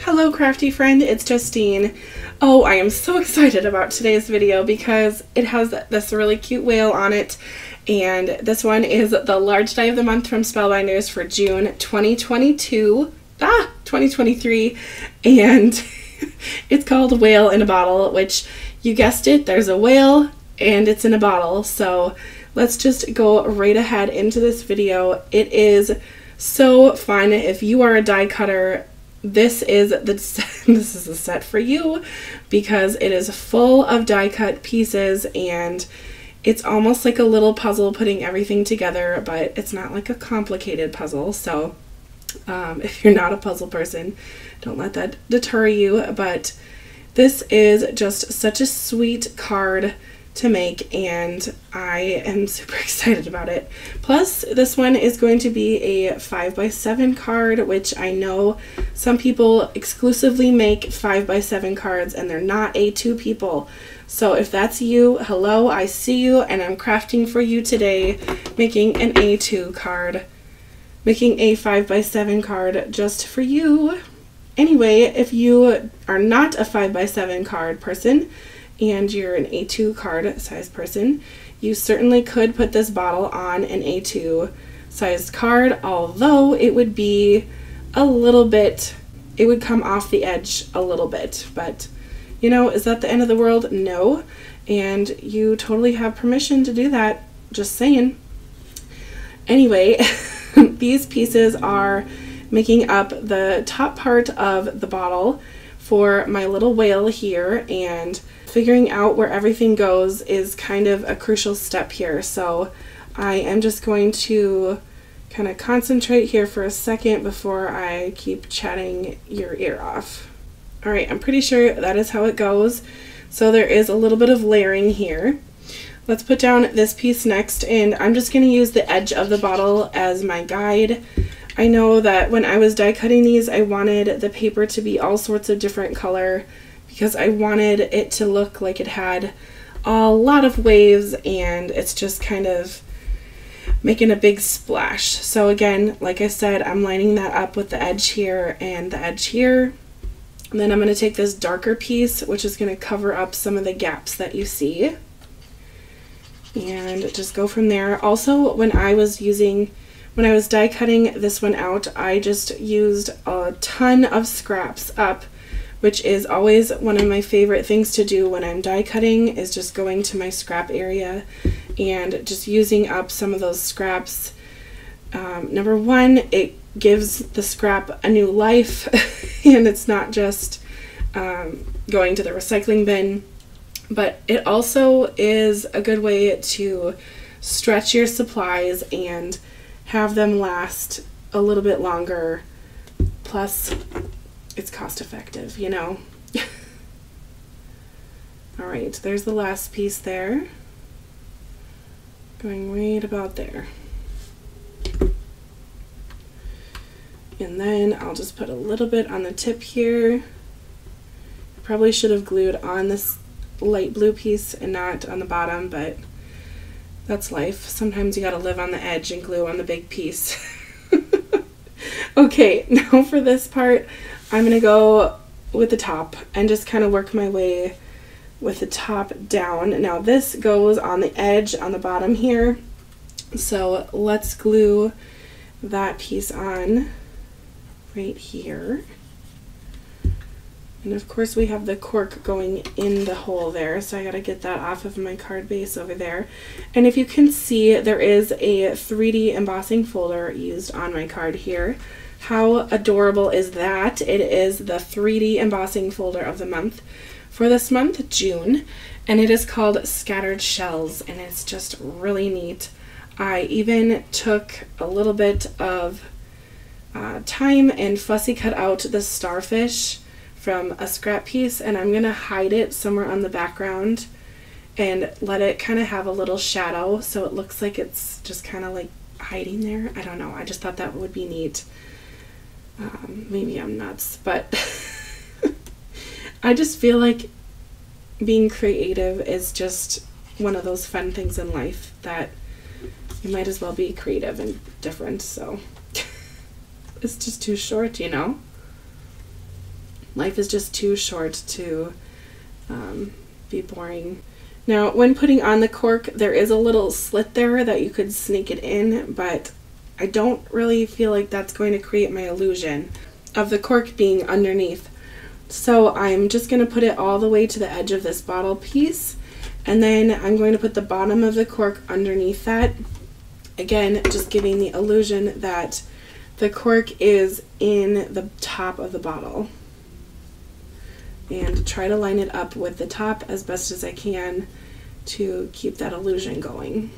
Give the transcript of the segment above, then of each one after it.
Hello crafty friend, it's Justine. Oh, I am so excited about today's video because it has this really cute whale on it, and this one is the large die of the month from Spellbinders for June 2023, and it's called Whale in a Bottle, which you guessed it, there's a whale and it's in a bottle. So let's just go right ahead into this video. It is so fun. If you are a die cutter, this is a set for you because it is full of die cut pieces and it's almost like a little puzzle putting everything together, but it's not like a complicated puzzle. So if you're not a puzzle person, don't let that deter you. But this is just such a sweet card to make, and I am super excited about it. Plus, this one is going to be a 5x7 card, which I know some people exclusively make 5x7 cards and they're not A2 people. So if that's you, hello, I see you, and I'm crafting for you today, making an A2 card, making a 5x7 card just for you. Anyway, if you are not a 5x7 card person, and you're an A2 card size person, you certainly could put this bottle on an A2 sized card, although it would be a little bit, it would come off the edge a little bit. But, you know, is that the end of the world? No. And you totally have permission to do that, just saying. Anyway, these pieces are making up the top part of the bottle for my little whale here, and figuring out where everything goes is kind of a crucial step here. So I am just going to kind of concentrate here for a second before I keep chatting your ear off. All right, I'm pretty sure that is how it goes. So there is a little bit of layering here. Let's put down this piece next, and I'm just going to use the edge of the bottle as my guide. I know that when I was die cutting these, I wanted the paper to be all sorts of different color because I wanted it to look like it had a lot of waves, and it's just kind of making a big splash. So again, like I said, I'm lining that up with the edge here and the edge here. And then I'm going to take this darker piece, which is going to cover up some of the gaps that you see, and just go from there. Also, when I was die cutting this one out, I just used a ton of scraps up, which is always one of my favorite things to do when I'm die cutting, is just going to my scrap area and just using up some of those scraps. Number one, it gives the scrap a new life and it's not just going to the recycling bin, but it also is a good way to stretch your supplies and have them last a little bit longer. Plus, it's cost effective, you know. All right, there's the last piece there. Going right about there. And then I'll just put a little bit on the tip here. I probably should have glued on this light blue piece and not on the bottom, but that's life. Sometimes you gotta live on the edge and glue on the big piece. Okay, now for this part, I'm gonna go with the top and just kind of work my way with the top down. Now this goes on the edge on the bottom here, so let's glue that piece on right here. And of course we have the cork going in the hole there, so I gotta get that off of my card base over there. And if you can see, there is a 3D embossing folder used on my card here. How adorable is that? It is the 3D embossing folder of the month for this month, June, and it is called Scattered Shells, and it's just really neat. I even took a little bit of time and fussy cut out the starfish from a scrap piece, and I'm gonna hide it somewhere on the background and let it kind of have a little shadow so it looks like it's just kind of like hiding there. I don't know, I just thought that would be neat. Maybe I'm nuts, but I just feel like being creative is just one of those fun things in life that you might as well be creative and different. So it's just too short, you know. Life is just too short to be boring. Now, when putting on the cork, there is a little slit there that you could sneak it in, but I don't really feel like that's going to create my illusion of the cork being underneath. So I'm just going to put it all the way to the edge of this bottle piece, and then I'm going to put the bottom of the cork underneath that. Again, just giving the illusion that the cork is in the top of the bottle. And try to line it up with the top as best as I can to keep that illusion going.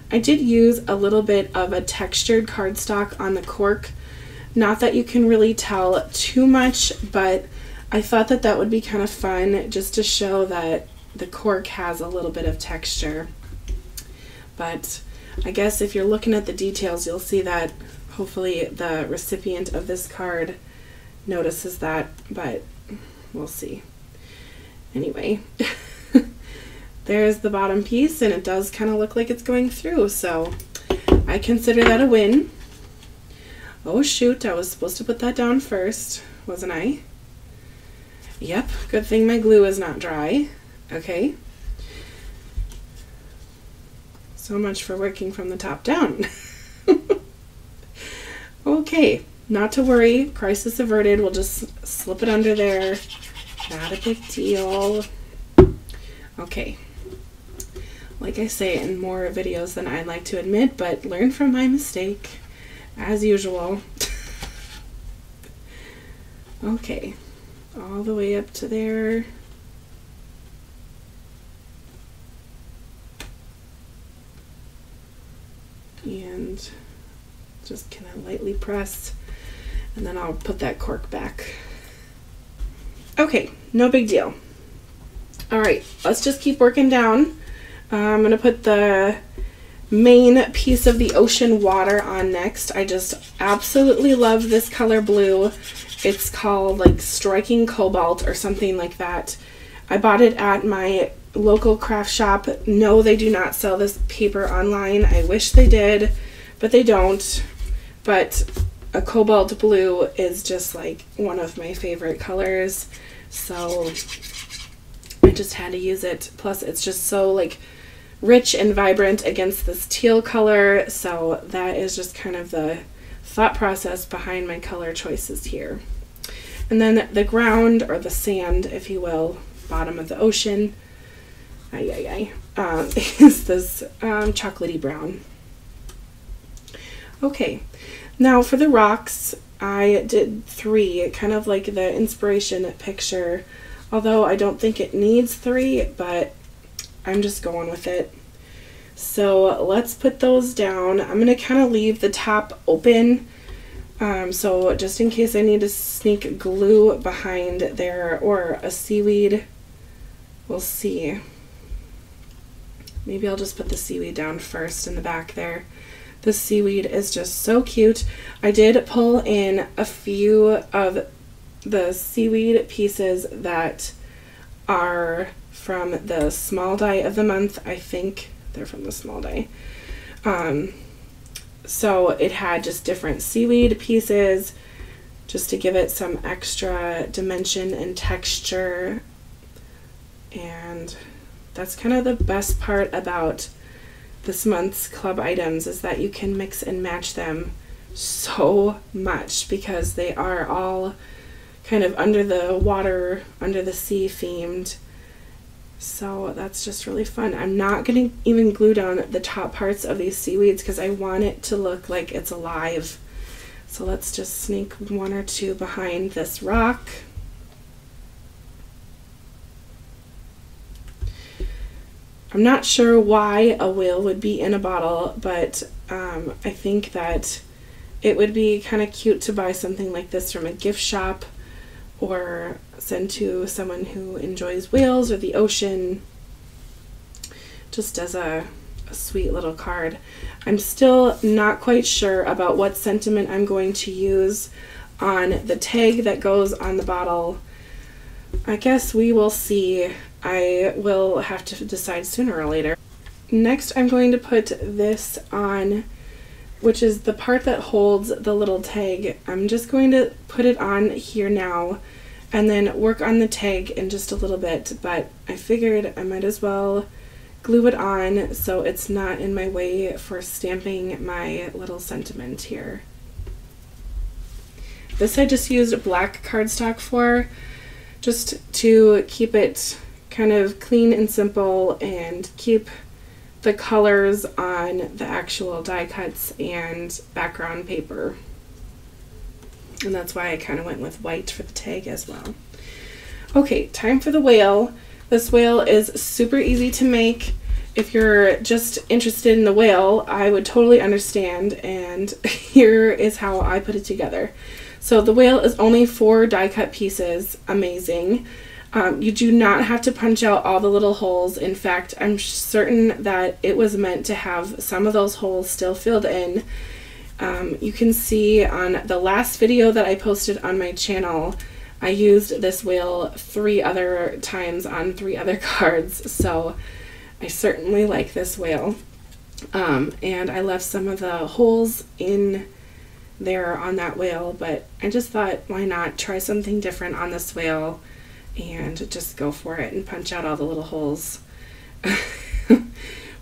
I did use a little bit of a textured cardstock on the cork. Not that you can really tell too much, but I thought that that would be kind of fun just to show that the cork has a little bit of texture. But I guess if you're looking at the details, you'll see that hopefully the recipient of this card notices that, but we'll see. Anyway, there's the bottom piece, and it does kind of look like it's going through, so I consider that a win. Oh shoot, I was supposed to put that down first, wasn't I? Yep, good thing my glue is not dry. Okay. So much for working from the top down. Okay, not to worry, crisis averted. We'll just slip it under there. Not a big deal. Okay. Like I say in more videos than I'd like to admit, but learn from my mistake, as usual. Okay, all the way up to there. And just kind of lightly press, and then I'll put that cork back. Okay, no big deal. All right, let's just keep working down. I'm gonna put the main piece of the ocean water on next. I just absolutely love this color blue. It's called like Striking Cobalt or something like that. I bought it at my local craft shop. No, they do not sell this paper online. I wish they did, but they don't. But a cobalt blue is just like one of my favorite colors, so I just had to use it. Plus it's just so like rich and vibrant against this teal color, so that is just kind of the thought process behind my color choices here. And then the ground, or the sand if you will, bottom of the ocean, is this chocolatey brown. Okay, now for the rocks, I did 3, kind of like the inspiration picture, although I don't think it needs 3, but I'm just going with it. So let's put those down. I'm going to kind of leave the top open, so just in case I need to sneak glue behind there or a seaweed. We'll see. Maybe I'll just put the seaweed down first in the back there. The seaweed is just so cute. I did pull in a few of the seaweed pieces that are from the small die of the month. I think they're from the small die. So it had just different seaweed pieces just to give it some extra dimension and texture. And that's kind of the best part about this month's club items, is that you can mix and match them so much because they are all kind of under the water, under the sea themed. So that's just really fun. I'm not going to even glue down the top parts of these seaweeds because I want it to look like it's alive. So let's just sneak 1 or 2 behind this rock. I'm not sure why a whale would be in a bottle, but I think that it would be kind of cute to buy something like this from a gift shop or send to someone who enjoys whales or the ocean, just as a sweet little card. I'm still not quite sure about what sentiment I'm going to use on the tag that goes on the bottle. I guess we will see. I will have to decide sooner or later. Next, I'm going to put this on which is the part that holds the little tag. I'm just going to put it on here now and then work on the tag in just a little bit, but I figured I might as well glue it on so it's not in my way for stamping my little sentiment here. This I just used black cardstock for, just to keep it kind of clean and simple and keep the colors on the actual die cuts and background paper. And that's why I kind of went with white for the tag as well. Okay, time for the whale. This whale is super easy to make. If you're just interested in the whale, I would totally understand, and here is how I put it together. So the whale is only 4 die cut pieces. Amazing. You do not have to punch out all the little holes. In fact, I'm certain that it was meant to have some of those holes still filled in. You can see on the last video that I posted on my channel, I used this whale 3 other times on 3 other cards, so I certainly like this whale. And I left some of the holes in there on that whale, but I just thought, why not try something different on this whale and just go for it and punch out all the little holes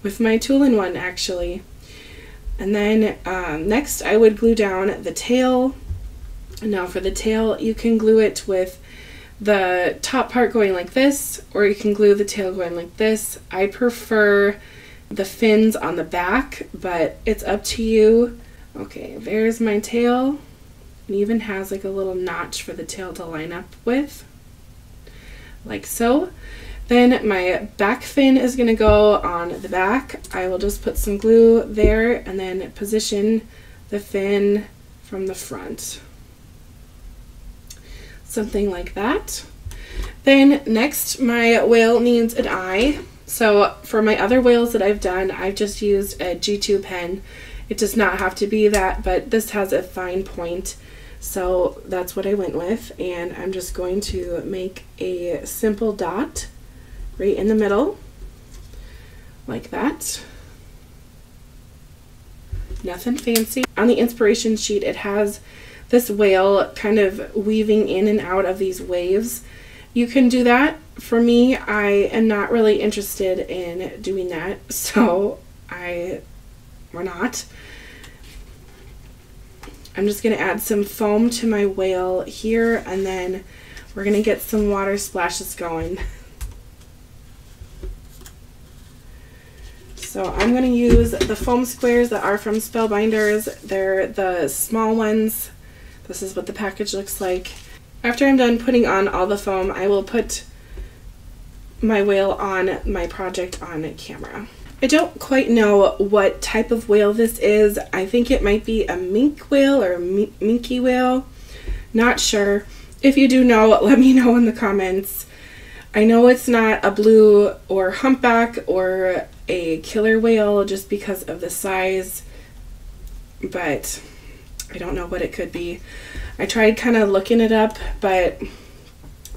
with my tool-in-one, actually. And then next I would glue down the tail. Now for the tail, you can glue it with the top part going like this, or you can glue the tail going like this. I prefer the fins on the back, but it's up to you. Okay, there's my tail. It even has like a little notch for the tail to line up with, like so. Then my back fin is going to go on the back. I will just put some glue there and then position the fin from the front. Something like that. Then next, my whale needs an eye. So for my other whales that I've done, I've just used a G2 pen. It does not have to be that, but this has a fine point, so that's what I went with. And I'm just going to make a simple dot right in the middle, like that. Nothing fancy. On the inspiration sheet, it has this whale kind of weaving in and out of these waves. You can do that. For me, I am not really interested in doing that, so we're not. I'm just going to add some foam to my whale here, and then we're going to get some water splashes going. So I'm going to use the foam squares that are from Spellbinders. They're the small ones. This is what the package looks like. After I'm done putting on all the foam, I will put my whale on my project on camera. I don't quite know what type of whale this is. I think it might be a mink whale or a minky whale. Not sure. If you do know, let me know in the comments. I know it's not a blue or humpback or a killer whale just because of the size, but I don't know what it could be. I tried kind of looking it up, but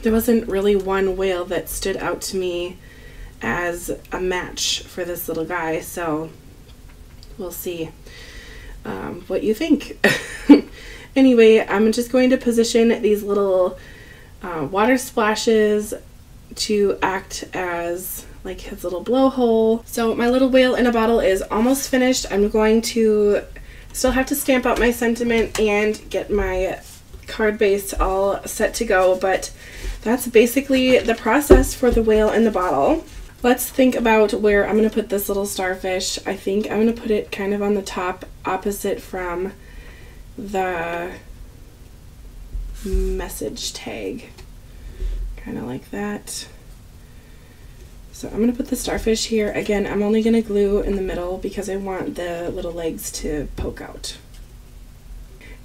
there wasn't really one whale that stood out to me as a match for this little guy, so we'll see what you think. Anyway, I'm just going to position these little water splashes to act as like his little blowhole. So my little whale in a bottle is almost finished. I'm going to still have to stamp out my sentiment and get my card base all set to go, but that's basically the process for the whale in the bottle. Let's think about where I'm going to put this little starfish. I think I'm going to put it kind of on the top opposite from the message tag. Kind of like that. So I'm going to put the starfish here. Again, I'm only going to glue in the middle because I want the little legs to poke out.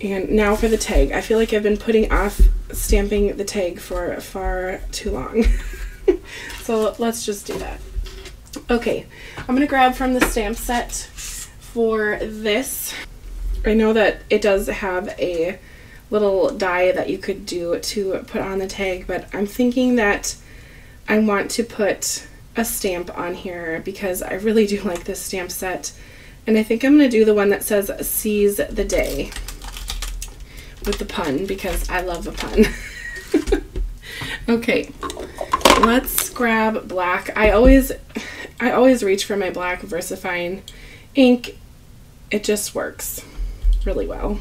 And now for the tag. I feel like I've been putting off stamping the tag for far too long. So let's just do that. Okay, I'm going to grab from the stamp set for this. I know that it does have a little die that you could do to put on the tag, but I'm thinking that I want to put a stamp on here because I really do like this stamp set, And I think I'm going to do the one that says seize the day with the pun, because I love a pun. Okay, let's grab black. I always reach for my black VersaFine ink. It just works really well.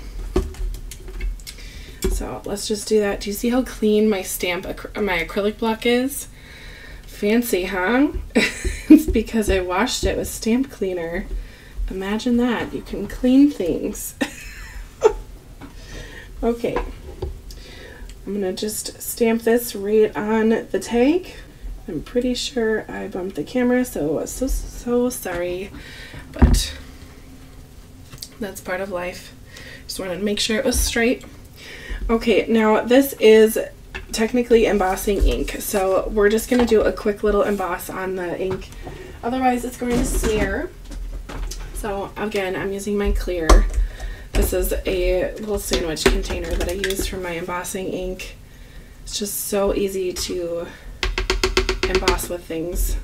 So let's just do that. Do you see how clean my my acrylic block is? Fancy, huh? It's because I washed it with stamp cleaner. Imagine that. You can clean things. Okay. I'm going to just stamp this right on the tag. I'm pretty sure I bumped the camera, so sorry. But that's part of life. Just wanted to make sure it was straight. Okay, now this is technically embossing ink, so we're just going to do a quick little emboss on the ink. Otherwise, it's going to smear. So again, I'm using my clear. This is a little sandwich container that I use for my embossing ink. It's just so easy to emboss with things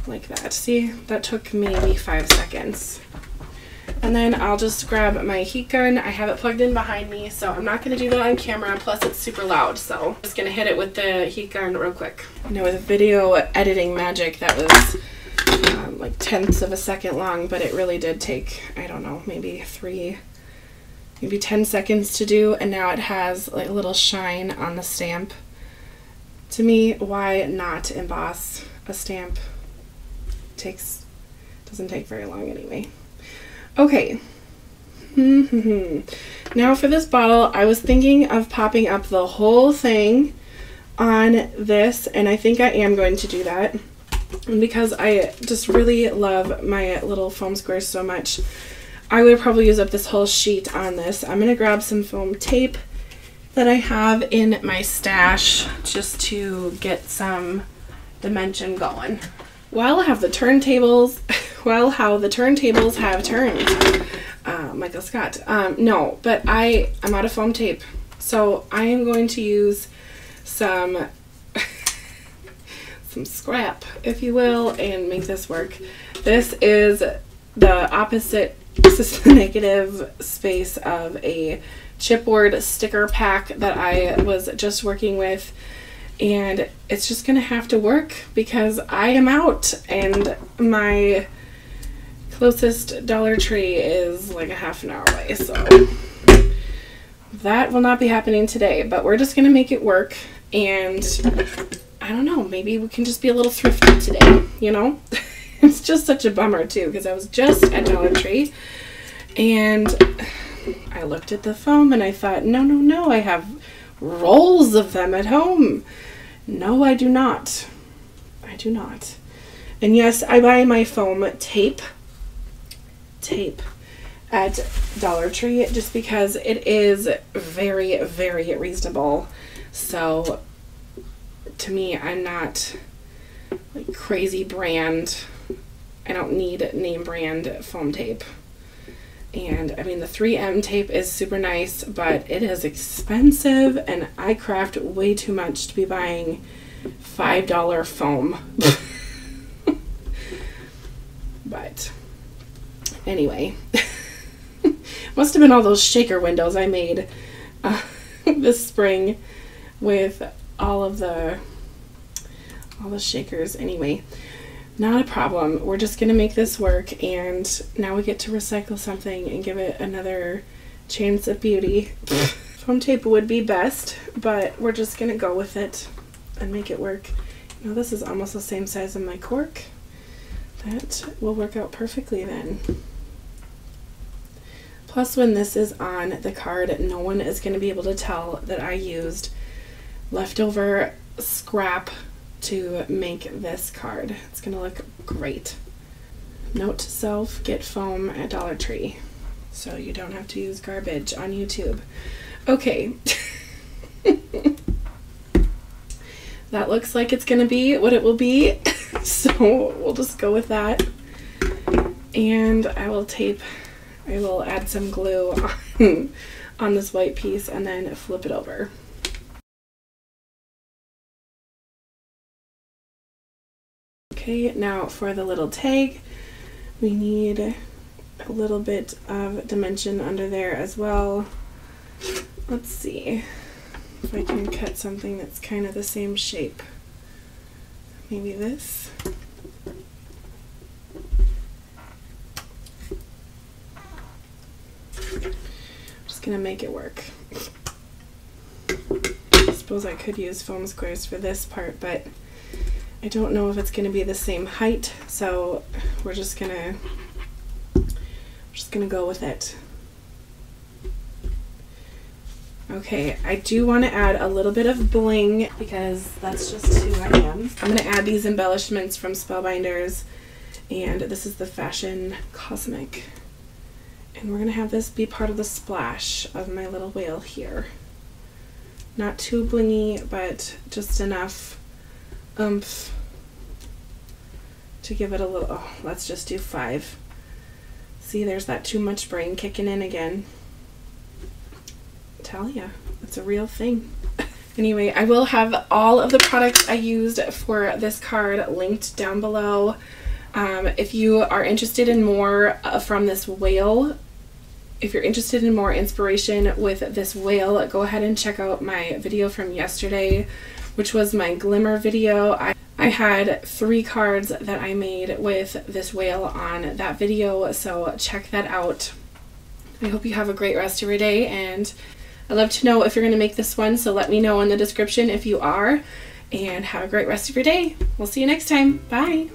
like that. See, that took maybe 5 seconds. And then I'll just grab my heat gun. I have it plugged in behind me, so I'm not going to do that on camera, plus it's super loud, so I'm just going to hit it with the heat gun real quick. You know, with video editing magic, that was like tenths of a second long, but it really did take, I don't know, maybe 10 seconds to do, and now it has like a little shine on the stamp. To me, why not emboss a stamp? Doesn't take very long anyway. Okay. Now for this bottle, I was thinking of popping up the whole thing on this, and I think I am going to do that. And because I just really love my little foam squares so much, I would probably use up this whole sheet on this. I'm going to grab some foam tape that I have in my stash just to get some dimension going. While how the turntables have turned. Michael Scott. No, but I'm out of foam tape. So I am going to use some scrap, if you will, and make this work. This is the opposite, this is the negative space of a chipboard sticker pack that I was just working with, and it's just gonna have to work because I am out, and my closest Dollar Tree is like a half an hour away, so that will not be happening today, but we're just gonna make it work. And I don't know, maybe we can just be a little thrifty today, you know? It's just such a bummer too, because I was just at Dollar Tree and I looked at the foam and I thought, no, I have rolls of them at home. No, I do not. I do not. And yes, I buy my foam tape at Dollar Tree just because it is very, very reasonable. So to me, I'm not like crazy brand. I don't need name brand foam tape. And I mean, the 3M tape is super nice, but it is expensive, and I craft way too much to be buying $5 foam. But anyway, must have been all those shaker windows I made this spring with all the shakers. Anyway, not a problem. We're just gonna make this work, and now we get to recycle something and give it another chance of beauty. Foam tape would be best, but we're just gonna go with it and make it work. Now this is almost the same size as my cork. That will work out perfectly then. Plus, when this is on the card, no one is going to be able to tell that I used leftover scrap to make this card. It's going to look great. Note to self, get foam at Dollar Tree so you don't have to use garbage on YouTube. Okay. That looks like it's going to be what it will be. So we'll just go with that. And I will add some glue on this white piece and then flip it over. Okay, now for the little tag, we need a little bit of dimension under there as well. Let's see if I can cut something that's kind of the same shape. Maybe this. Just gonna make it work. I suppose I could use foam squares for this part, but I don't know if it's gonna be the same height, so we're just gonna go with it. Okay, I do want to add a little bit of bling because that's just who I am. I'm going to add these embellishments from Spellbinders, and this is the Fashion Cosmic. And we're going to have this be part of the splash of my little whale here. Not too blingy, but just enough oomph to give it a little, oh, let's just do 5. See, there's that too much brain kicking in again. Tell ya, it's a real thing. Anyway, I will have all of the products I used for this card linked down below. If you are interested in more from this whale, if you're interested in more inspiration with this whale, go ahead and check out my video from yesterday, which was my glimmer video. I had 3 cards that I made with this whale on that video, so check that out. I hope you have a great rest of your day, and I'd love to know if you're going to make this one, so let me know in the description if you are, and have a great rest of your day. We'll see you next time. Bye!